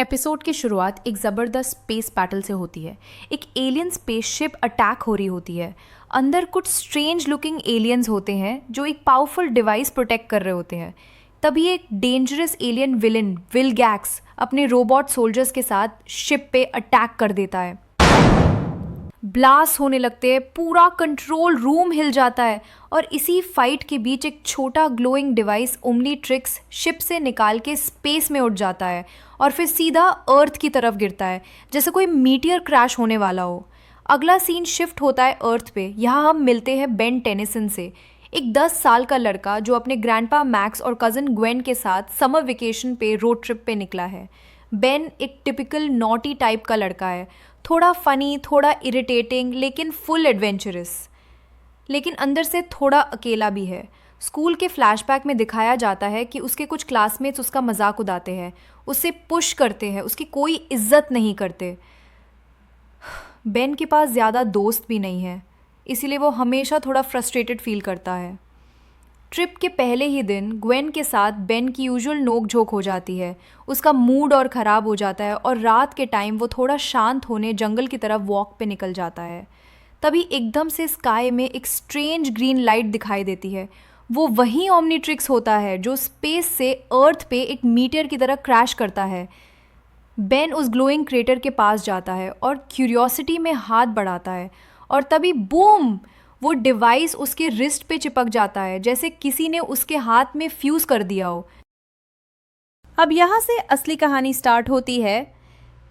Episode की शुरुआत एक ज़बरदस्त स्पेस बैटल से होती है। एक एलियन स्पेसशिप अटैक हो रही होती है। अंदर कुछ स्ट्रेंज लुकिंग एलियंस होते हैं जो एक पावरफुल डिवाइस प्रोटेक्ट कर रहे होते हैं। तभी एक डेंजरस एलियन विलन विलगैक्स अपने रोबोट सोल्जर्स के साथ शिप पे अटैक कर देता है। ब्लास्ट होने लगते हैं, पूरा कंट्रोल रूम हिल जाता है और इसी फाइट के बीच एक छोटा ग्लोइंग डिवाइस ओमनीट्रिक्स शिप से निकाल के स्पेस में उड़ जाता है और फिर सीधा अर्थ की तरफ गिरता है, जैसे कोई मीटियर क्रैश होने वाला हो। अगला सीन शिफ्ट होता है अर्थ पे। यहाँ हम मिलते हैं बेन टेनिसन से, एक 10 साल का लड़का जो अपने ग्रैंडपा मैक्स और कज़न ग्वेन के साथ समर वेकेशन पे रोड ट्रिप पे निकला है। बेन एक टिपिकल नॉटी टाइप का लड़का है, थोड़ा फनी, थोड़ा इरिटेटिंग, लेकिन फुल एडवेंचरस, लेकिन अंदर से थोड़ा अकेला भी है। स्कूल के फ्लैशबैक में दिखाया जाता है कि उसके कुछ क्लासमेट्स उसका मजाक उड़ाते हैं, उसे पुश करते हैं, उसकी कोई इज्जत नहीं करते। बेन के पास ज़्यादा दोस्त भी नहीं है, इसीलिए वो हमेशा थोड़ा फ्रस्ट्रेटेड फील करता है। ट्रिप के पहले ही दिन ग्वेन के साथ बेन की यूजुअल नोक झोंक हो जाती है। उसका मूड और ख़राब हो जाता है और रात के टाइम वो थोड़ा शांत होने जंगल की तरफ वॉक पे निकल जाता है। तभी एकदम से स्काई में एक स्ट्रेंज ग्रीन लाइट दिखाई देती है। वो वही ओमनीट्रिक्स होता है जो स्पेस से अर्थ पे एक मीटियर की तरह क्रैश करता है। बेन उस ग्लोइंग क्रेटर के पास जाता है और क्यूरियोसिटी में हाथ बढ़ाता है और तभी बूम, वो डिवाइस उसके रिस्ट पे चिपक जाता है, जैसे किसी ने उसके हाथ में फ्यूज कर दिया हो। अब यहाँ से असली कहानी स्टार्ट होती है।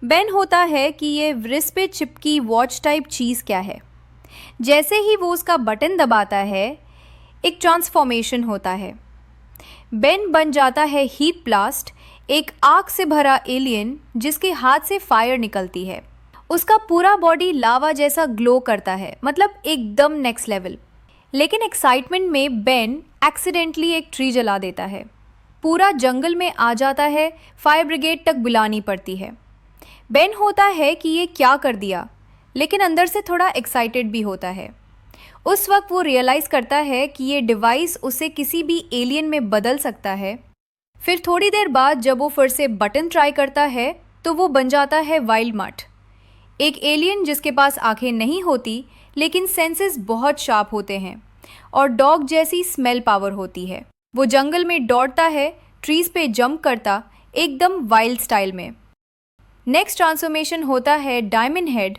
बेन होता है कि ये रिस्ट पे चिपकी वॉच टाइप चीज़ क्या है। जैसे ही वो उसका बटन दबाता है, एक ट्रांसफॉर्मेशन होता है। बेन बन जाता है हीट ब्लास्ट, एक आग से भरा एलियन जिसके हाथ से फायर निकलती है। उसका पूरा बॉडी लावा जैसा ग्लो करता है, मतलब एकदम नेक्स्ट लेवल। लेकिन एक्साइटमेंट में बेन एक्सीडेंटली एक ट्री जला देता है। पूरा जंगल में आ जाता है, फायर ब्रिगेड तक बुलानी पड़ती है। बेन होता है कि ये क्या कर दिया, लेकिन अंदर से थोड़ा एक्साइटेड भी होता है। उस वक्त वो रियलाइज़ करता है कि ये डिवाइस उसे किसी भी एलियन में बदल सकता है। फिर थोड़ी देर बाद जब वो फिर से बटन ट्राई करता है तो वो बन जाता है वाइल्ड मट, एक एलियन जिसके पास आंखें नहीं होती लेकिन सेंसेस बहुत शार्प होते हैं और डॉग जैसी स्मेल पावर होती है। वो जंगल में दौड़ता है, ट्रीज पे जंप करता, एकदम वाइल्ड स्टाइल में। नेक्स्ट ट्रांसफॉर्मेशन होता है डायमंड हेड।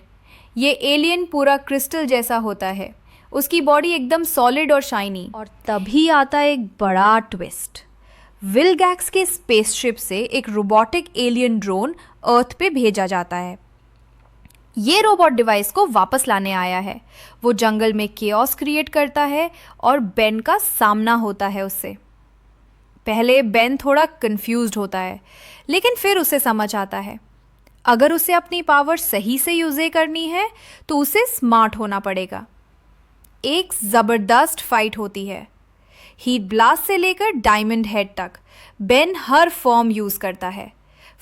ये एलियन पूरा क्रिस्टल जैसा होता है, उसकी बॉडी एकदम सॉलिड और शाइनी। और तभी आता एक बड़ा ट्विस्ट। विलगैक्स के स्पेसशिप से एक रोबोटिक एलियन ड्रोन अर्थ पे भेजा जाता है। ये रोबोट डिवाइस को वापस लाने आया है। वो जंगल में केओस क्रिएट करता है और बेन का सामना होता है उससे। पहले बेन थोड़ा कंफ्यूज्ड होता है, लेकिन फिर उसे समझ आता है अगर उसे अपनी पावर सही से यूज़ करनी है तो उसे स्मार्ट होना पड़ेगा। एक ज़बरदस्त फाइट होती है। हीट ब्लास्ट से लेकर डायमंड हेड तक बेन हर फॉर्म यूज़ करता है।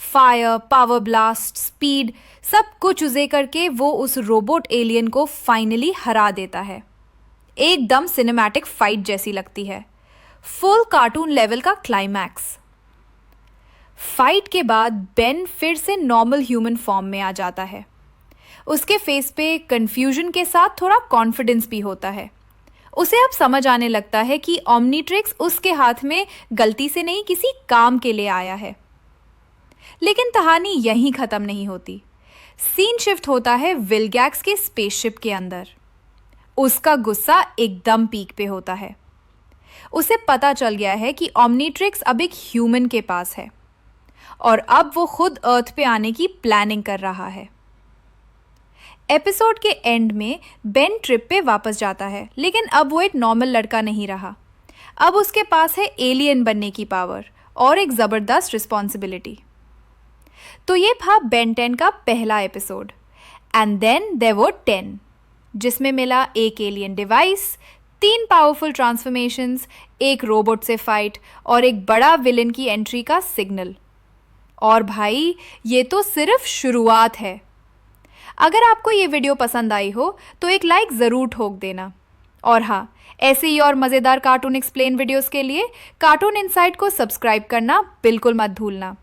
फायर, पावर ब्लास्ट, स्पीड, सब कुछ यूज़ करके वो उस रोबोट एलियन को फाइनली हरा देता है। एकदम सिनेमैटिक फाइट जैसी लगती है, फुल कार्टून लेवल का क्लाइमैक्स। फाइट के बाद बेन फिर से नॉर्मल ह्यूमन फॉर्म में आ जाता है। उसके फेस पे कंफ्यूजन के साथ थोड़ा कॉन्फिडेंस भी होता है। उसे अब समझ आने लगता है कि ओमनीट्रिक्स उसके हाथ में गलती से नहीं, किसी काम के लिए आया है। लेकिन कहानी यहीं ख़त्म नहीं होती। सीन शिफ्ट होता है विलगैक्स के स्पेसशिप के अंदर। उसका गुस्सा एकदम पीक पे होता है। उसे पता चल गया है कि ओमनीट्रिक्स अब एक ह्यूमन के पास है और अब वो खुद अर्थ पे आने की प्लानिंग कर रहा है। एपिसोड के एंड में बेन ट्रिप पे वापस जाता है, लेकिन अब वो एक नॉर्मल लड़का नहीं रहा। अब उसके पास है एलियन बनने की पावर और एक ज़बरदस्त रिस्पॉन्सिबिलिटी। तो ये था बेन 10 का पहला episode. And then there were 10, जिसमें मिला एक एलियन डिवाइस, 3 पावरफुल ट्रांसफॉर्मेशंस, एक रोबोट से फाइट और एक बड़ा विलन की एंट्री का सिग्नल। और भाई, ये तो सिर्फ शुरुआत है। अगर आपको ये वीडियो पसंद आई हो तो एक लाइक ज़रूर ठोक देना। और हाँ, ऐसे ही और मज़ेदार कार्टून एक्सप्लेन वीडियोस के लिए कार्टून इनसाइट को सब्सक्राइब करना बिल्कुल मत भूलना।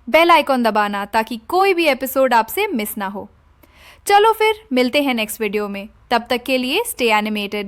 बेल आइकॉन दबाना ताकि कोई भी एपिसोड आपसे मिस ना हो। चलो फिर मिलते हैं नेक्स्ट वीडियो में, तब तक के लिए स्टे एनिमेटेड।